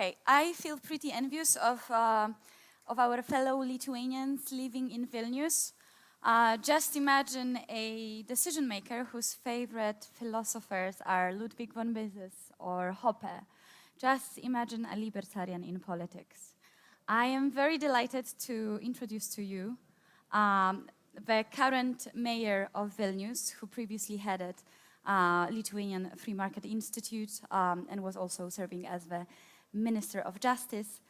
Okay, I feel pretty envious of our fellow Lithuanians living in Vilnius. Just imagine a decision maker whose favorite philosophers are Ludwig von Mises or Hoppe. Just imagine a libertarian in politics. I am very delighted to introduce to you the current mayor of Vilnius, who previously headed Lithuanian Free Market Institute and was also serving as the Minister of Justice,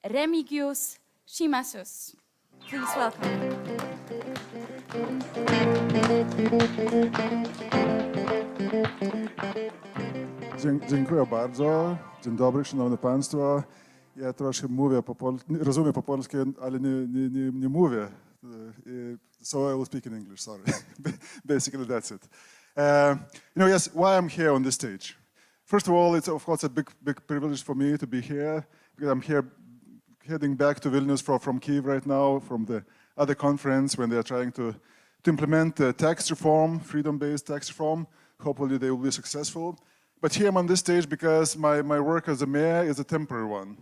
Remigijus Šimašius. Please welcome. Dziękuję bardzo. Dzień dobry, szanowni państwo. Ja troszkę mówię rozumiem po polsku, ale nie mówię. So I will speak in English, sorry. Basically, that's it. Yes, why I'm here on this stage. First of all, it's of course a big privilege for me to be here, because I'm here heading back to Vilnius from Kyiv right now, from the other conference when they are trying to implement tax reform, freedom-based tax reform. Hopefully they will be successful. But here I'm on this stage because my work as a mayor is a temporary one.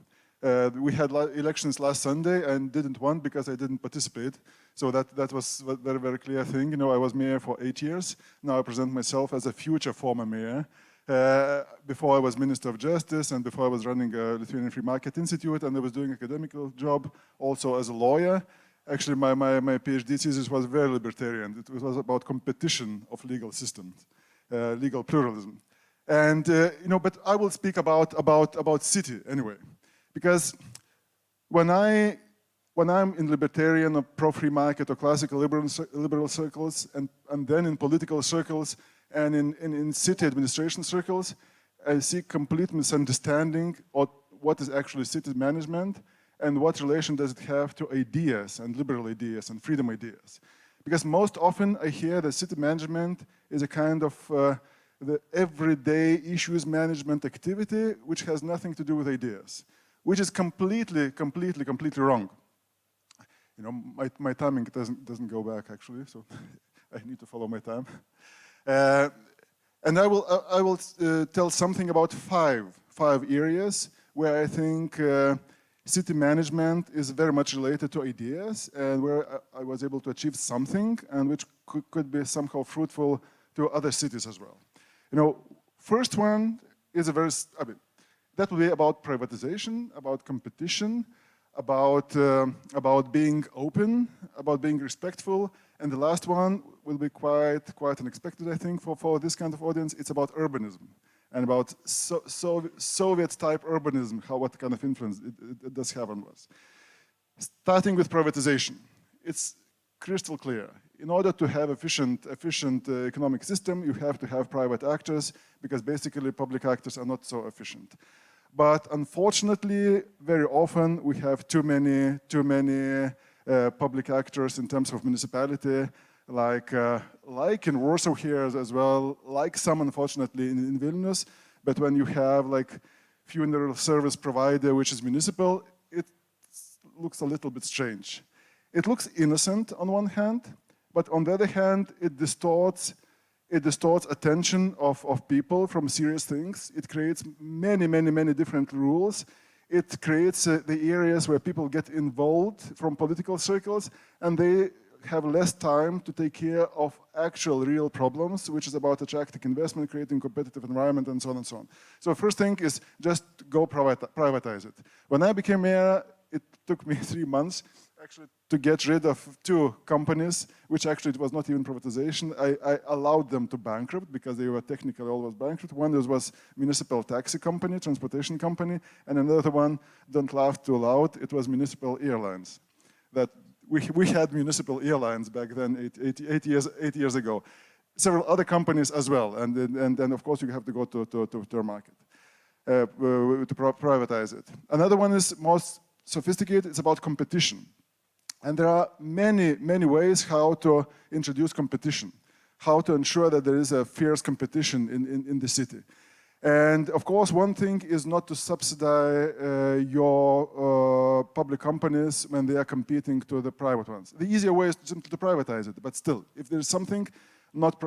We had elections last Sunday and didn't win because I didn't participate. So that was a very, very clear thing. I was mayor for 8 years. Now I present myself as a future former mayor. Before I was Minister of Justice and before I was running a Lithuanian Free Market Institute, and I was doing an academic job also as a lawyer. Actually, my PhD thesis was very libertarian. It was about competition of legal systems, legal pluralism. And, but I will speak about city anyway. Because when I'm in libertarian or pro-free market or classical liberal circles, and then in political circles and in city administration circles, I see complete misunderstanding of what is actually city management and what relation does it have to ideas and liberal ideas and freedom ideas. Because most often I hear that city management is a kind of the everyday issues management activity which has nothing to do with ideas, which is completely wrong. My timing doesn't go back actually, so I need to follow my time. And I will tell something about five areas where I think city management is very much related to ideas and where I was able to achieve something and which could be somehow fruitful to other cities as well. First one is that will be about privatization, about competition, about being open, about being respectful, and the last one will be quite unexpected, I think, for this kind of audience. It's about urbanism and about Soviet-type urbanism, what kind of influence it does have on us. Starting with privatization, it's crystal clear. In order to have efficient economic system, you have to have private actors because basically public actors are not so efficient. But unfortunately, very often we have too many public actors in terms of municipality, like in Warsaw here as well, like some unfortunately in Vilnius. But when you have like funeral service provider which is municipal, it looks a little bit strange. It looks innocent on one hand, but on the other hand, it distorts attention of people from serious things. It creates many different rules. It creates the areas where people get involved from political circles and they have less time to take care of actual real problems, which is about attracting investment, creating competitive environment, and so on and so on. So first thing is just go privatize it. When I became mayor, it took me 3 months actually to get rid of 2 companies, which actually it was not even privatization. I allowed them to bankrupt because they were technically always bankrupt. One was municipal taxi company, transportation company, and another one, don't laugh too loud, it was municipal airlines. That we had municipal airlines back then, 8 years ago. Several other companies as well, and then of course you have to go to the market to privatize it. Another one is most sophisticated, it's about competition. And there are many ways how to introduce competition, how to ensure that there is a fierce competition in the city. And of course, one thing is not to subsidize your public companies when they are competing to the private ones. The easier way is simply to privatize it, but still, if there is something, not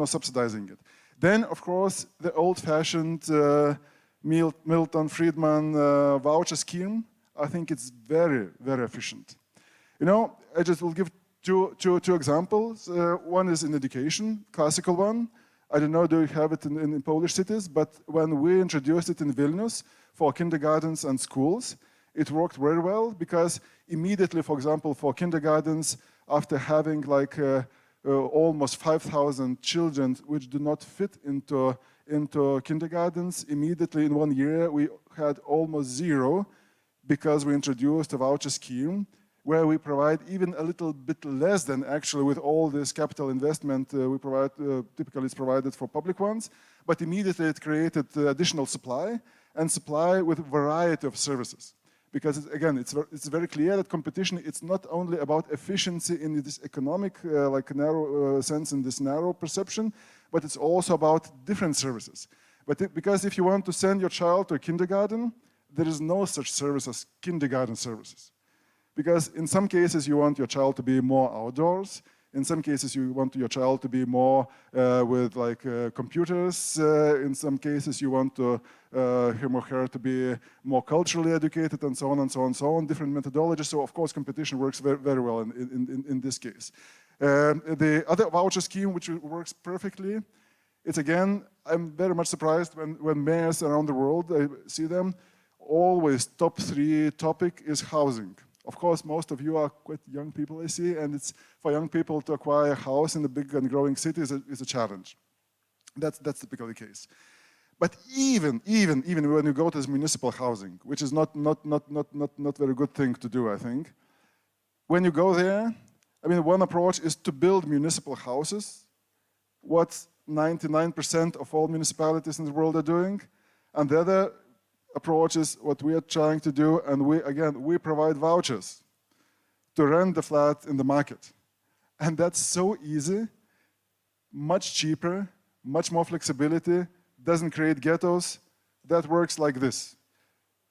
subsidizing it. Then, of course, the old-fashioned Milton Friedman voucher scheme, I think it's very, very efficient. You know, I just will give two examples. One is in education, classical one. I don't know, do you have it in Polish cities, but when we introduced it in Vilnius for kindergartens and schools, it worked very well because immediately, for example, for kindergartens, after having like almost 5,000 children which do not fit into kindergartens, immediately in 1 year we had almost zero because we introduced a voucher scheme where we provide even a little bit less than actually with all this capital investment we provide, typically it's provided for public ones, but immediately it created additional supply and supply with a variety of services. Because again, it's very clear that competition, it's not only about efficiency in this economic, like narrow sense, in this narrow perception, but it's also about different services. But because if you want to send your child to a kindergarten, there is no such service as kindergarten services. Because in some cases you want your child to be more outdoors. In some cases you want your child to be more with like computers. In some cases you want him or her to be more culturally educated and so on and so on and so on, different methodologies. So of course competition works very, very well in this case. The other voucher scheme which works perfectly, it's again, I'm very much surprised when mayors around the world, I see them, always top 3 topic is housing. Of course, most of you are quite young people, I see, and it's for young people to acquire a house in a big and growing city is a challenge. That's typically the case. But even when you go to this municipal housing, which is not very good thing to do, I think. When you go there, I mean, one approach is to build municipal houses, what 99% of all municipalities in the world are doing, and the other approach is what we are trying to do, and we provide vouchers to rent the flat in the market. And that's so easy, much cheaper, much more flexibility, doesn't create ghettos. That works like this.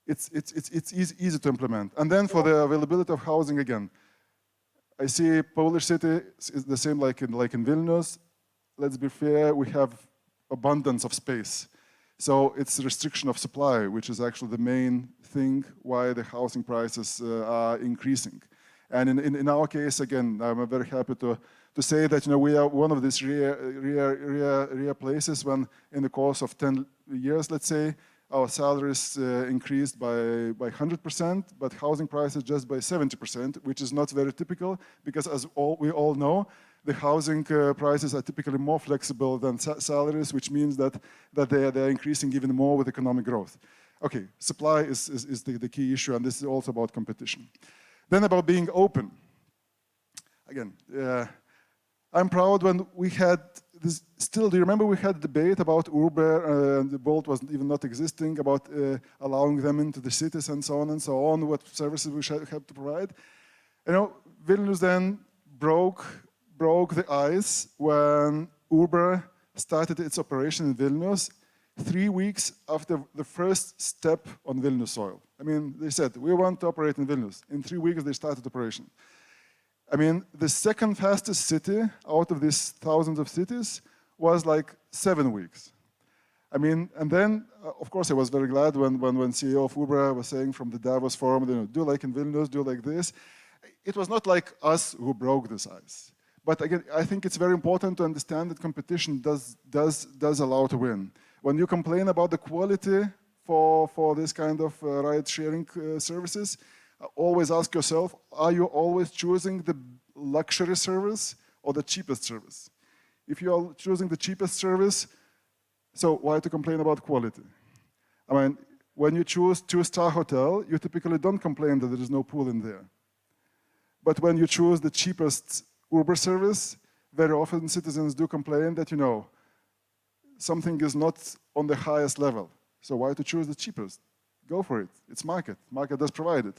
It's easy to implement. And then for the availability of housing again, I see Polish city is the same like in Vilnius. Let's be fair, we have abundance of space. So it's a restriction of supply, which is actually the main thing why the housing prices are increasing. And in our case, again, I'm very happy to say that we are one of these rare places when in the course of 10 years, let's say, our salaries increased by 100%, but housing prices just by 70%, which is not very typical because as we all know, the housing prices are typically more flexible than salaries, which means that they are increasing even more with economic growth. Okay, supply is the key issue, and this is also about competition. Then about being open. Again, I'm proud when we had this, still, do you remember we had a debate about Uber, and the Bolt was even not existing, about allowing them into the cities and so on, what services we should have to provide. Vilnius then broke the ice when Uber started its operation in Vilnius 3 weeks after the first step on Vilnius soil. I mean, they said, we want to operate in Vilnius. In 3 weeks, they started operation. I mean, the second fastest city out of these thousands of cities was like 7 weeks. I mean, and then, of course, I was very glad when CEO of Uber was saying from the Davos forum, do like in Vilnius, do like this. It was not like us who broke this ice. But again, I think it's very important to understand that competition does allow to win. When you complain about the quality for this kind of ride-sharing services, always ask yourself, are you always choosing the luxury service or the cheapest service? If you are choosing the cheapest service, so why to complain about quality? I mean, when you choose 2-star hotel, you typically don't complain that there is no pool in there. But when you choose the cheapest Uber service, very often citizens do complain that, something is not on the highest level. So why to choose the cheapest? Go for it. It's market. Market does provide it.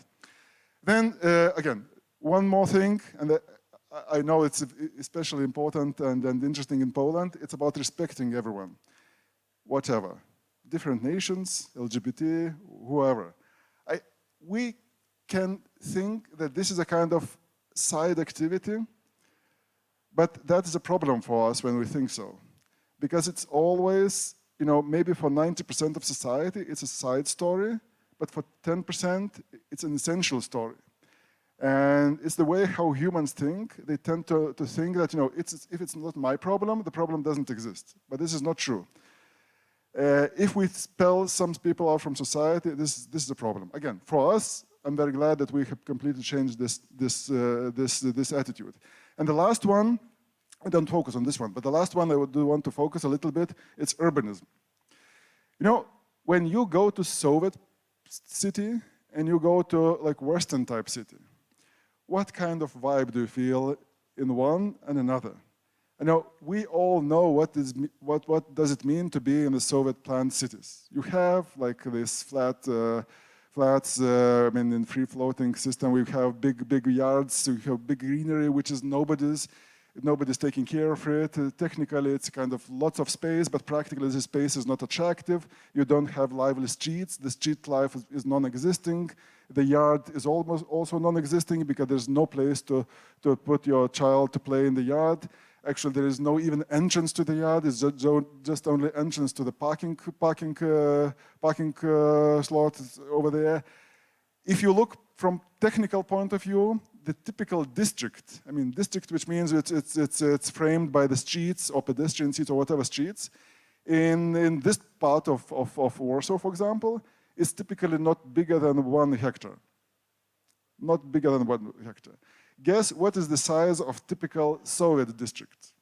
Then, again, one more thing, and I know it's especially important and interesting in Poland, it's about respecting everyone, whatever. Different nations, LGBT, whoever. We can think that this is a kind of side activity, but that is a problem for us when we think so. Because it's always, maybe for 90% of society, it's a side story, but for 10%, it's an essential story. And it's the way how humans think. They tend to think that, if it's not my problem, the problem doesn't exist. But this is not true. If we expel some people out from society, this is a problem. Again, for us, I'm very glad that we have completely changed this attitude. And the last one, I don't focus on this one, but the last one I do want to focus a little bit, it's urbanism. When you go to Soviet city and you go to like Western type city, what kind of vibe do you feel in one and another? We all know what does it mean to be in the Soviet planned cities. You have like this flats, in free-floating system. We have big yards. We have big greenery, which is nobody's taking care of it. Technically, it's kind of lots of space, but practically the space is not attractive. You don't have lively streets. The street life is non-existing. The yard is almost also non-existing because there's no place to put your child to play in the yard. Actually, there is no even entrance to the yard. It's just only entrance to the parking slot over there. If you look from technical point of view, the typical district, district, which means it's framed by the streets or pedestrian streets or whatever streets, in this part of Warsaw, for example, is typically not bigger than 1 hectare. Not bigger than 1 hectare. Guess what is the size of typical Soviet district?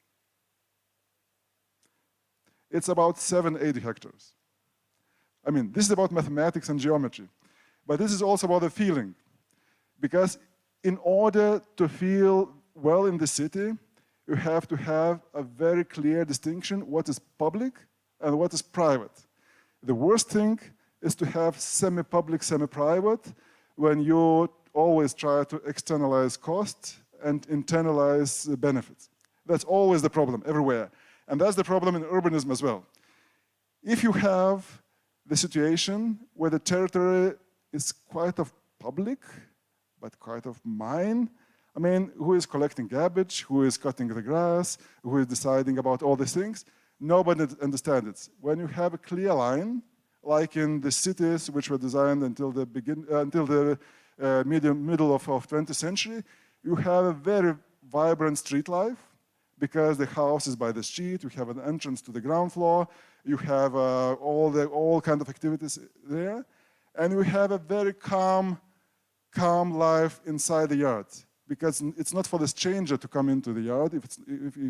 It's about 7-8 hectares. This is about mathematics and geometry, but this is also about the feeling. Because in order to feel well in the city, you have to have a very clear distinction what is public and what is private. The worst thing is to have semi-public, semi-private when you always try to externalize costs and internalize benefits. That's always the problem everywhere. And that's the problem in urbanism as well. If you have the situation where the territory is quite of public, but quite of mine, who is collecting garbage, who is cutting the grass, who is deciding about all these things, nobody understands it. When you have a clear line, like in the cities which were designed until the middle of 20th century, you have a very vibrant street life because the house is by the street, you have an entrance to the ground floor, you have all kind of activities there, and you have a very calm life inside the yard because it's not for the stranger to come into the yard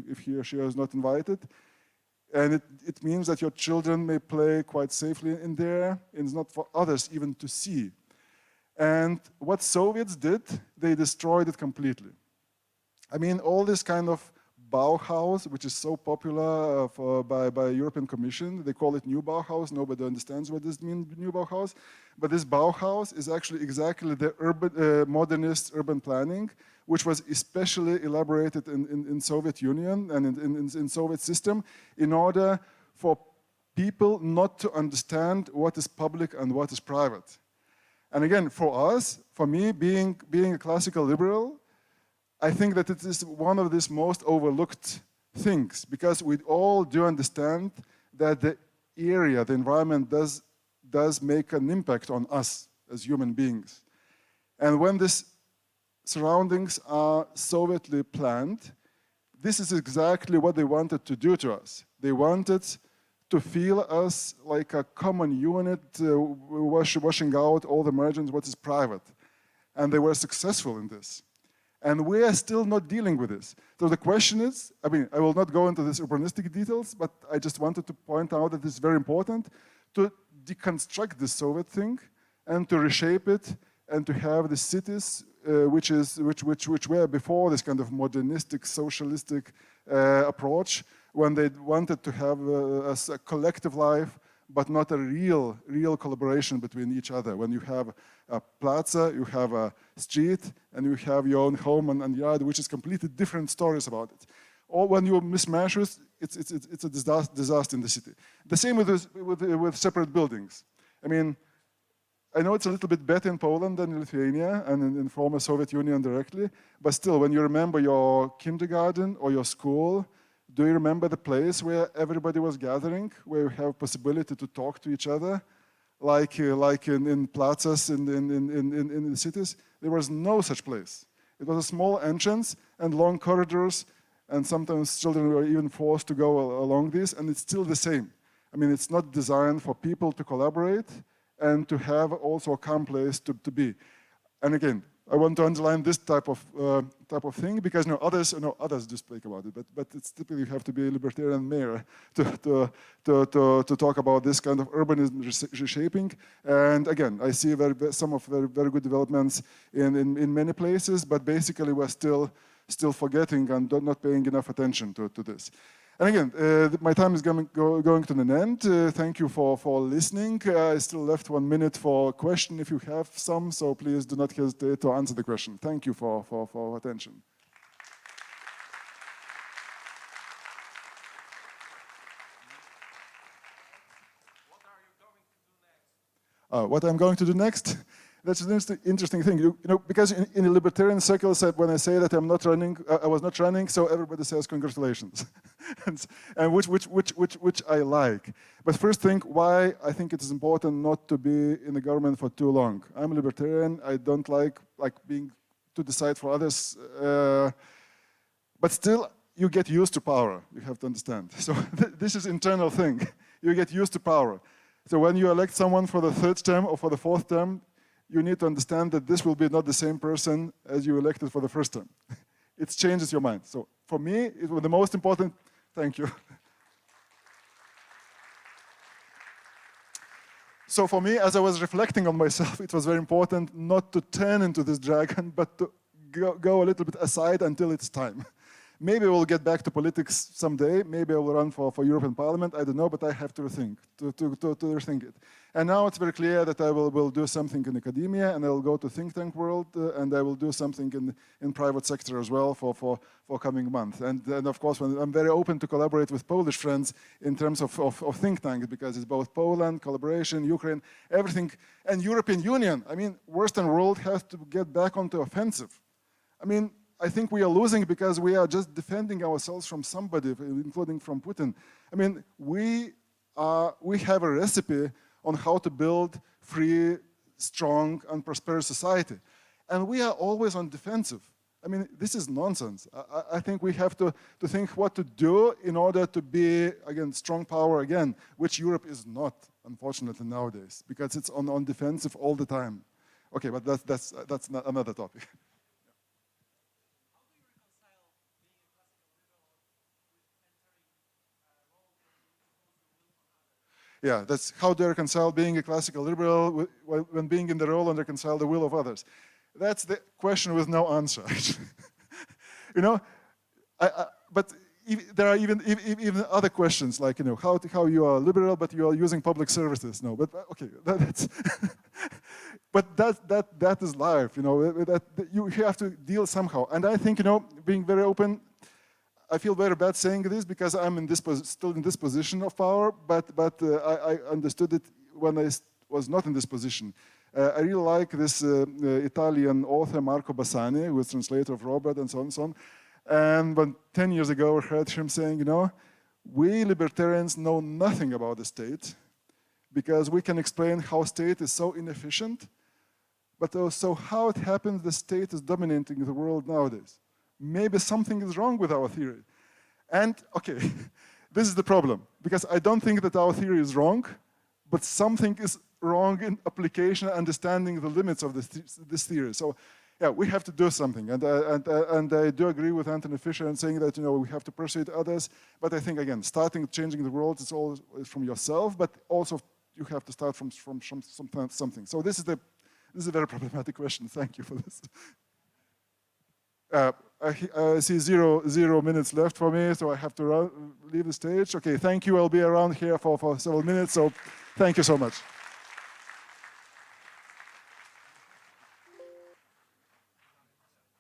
if he or she is not invited. And it means that your children may play quite safely in there, and it's not for others even to see. And what Soviets did, they destroyed it completely. All this kind of Bauhaus, which is so popular by European Commission, they call it New Bauhaus. Nobody understands what this means, New Bauhaus. But this Bauhaus is actually exactly the modernist urban planning, which was especially elaborated in Soviet Union and in Soviet system in order for people not to understand what is public and what is private. And again, for us, for me, being a classical liberal, I think that it is one of these most overlooked things because we all do understand that the area, the environment does make an impact on us as human beings. And when these surroundings are Sovietly planned, this is exactly what they wanted to do to us. They wanted to feel us like a common unit, washing out all the margins, what is private. And they were successful in this. And we are still not dealing with this. So the question is, I will not go into these urbanistic details, but I just wanted to point out that it's very important to deconstruct this Soviet thing and to reshape it and to have the cities which were before this kind of modernistic, socialistic approach when they wanted to have a collective life but not a real collaboration between each other. When you have a plaza, you have a street, and you have your own home and yard, which is completely different stories about it. Or when you mismatch it, it's a disaster in the city. The same with separate buildings. I know it's a little bit better in Poland than in Lithuania and in former Soviet Union directly, but still, when you remember your kindergarten or your school, Do you remember the place where everybody was gathering, where you have possibility to talk to each other, like in plazas in the cities? There was no such place. It was a small entrance and long corridors, and sometimes children were even forced to go along this, and it's still the same. I mean, it's not designed for people to collaborate and to have also a calm place to be. And again, I want to underline this type of thing because others do speak about it, but it's typically you have to be a libertarian mayor to talk about this kind of urbanism reshaping. And again, I see some of very good developments in many places, but basically we're still forgetting and not paying enough attention to this. And again, my time is going to an end. Thank you for listening. I still left 1 minute for question if you have some, so please do not hesitate to answer the question. Thank you for attention. What I'm going to do next? That's an interesting thing, because in the libertarian circles, when I say that I'm not running, I was not running, so everybody says congratulations, and which I like. But first thing, why I think it is important not to be in the government for too long. I'm a libertarian. I don't like being to decide for others, but still you get used to power. You have to understand. So this is internal thing. You get used to power. So when you elect someone for the 3rd term or for the 4th term, you need to understand that this will be not the same person as you elected for the 1st term. It changes your mind. So for me, it was the most important. Thank you. So for me, as I was reflecting on myself, it was very important not to turn into this dragon, but to go a little bit aside until it's time. Maybe we'll get back to politics someday. Maybe I will run for European Parliament. I don't know, but I have to rethink it. And now it's very clear that I will do something in academia, and I will go to think tank world, and I will do something in private sector as well for coming month. And of course, I'm very open to collaborate with Polish friends in terms of think tanks, because it's both Poland, collaboration, Ukraine, everything, and European Union. I mean, Western world has to get back onto offensive. I mean, I think we are losing because we are just defending ourselves from somebody, including from Putin. I mean, we have a recipe on how to build free, strong, and prosperous society. And we are always on defensive. I mean, this is nonsense. I think we have to think what to do in order to be, again, strong power again, which Europe is not, unfortunately, nowadays, because it's on defensive all the time. Okay, but that's not another topic. Yeah, that's how to reconcile being a classical liberal when being in the role and reconcile the will of others. That's the question with no answer, actually. But there are even other questions, like, how you are liberal, but you are using public services. No, but okay, that's but that is life, that you have to deal somehow. And I think, being very open, I feel very bad saying this because I'm still in this position of power, but I understood it when I was not in this position. I really like this Italian author Marco Bassani, who is translator of Robert and so on and so on. And when 10 years ago I heard him saying, we libertarians know nothing about the state because we can explain how state is so inefficient, but also how it happens the state is dominating the world nowadays. Maybe something is wrong with our theory. And, okay, this is the problem, because I don't think that our theory is wrong, but something is wrong in application, understanding the limits of this theory. So, yeah, we have to do something. And I do agree with Anthony Fisher in saying that, we have to persuade others. But I think, again, changing the world is always from yourself, but also you have to start from something. So this is a very problematic question. Thank you for this. I see zero minutes left for me, so I have to leave the stage. Okay, thank you. I'll be around here for several minutes, so thank you so much.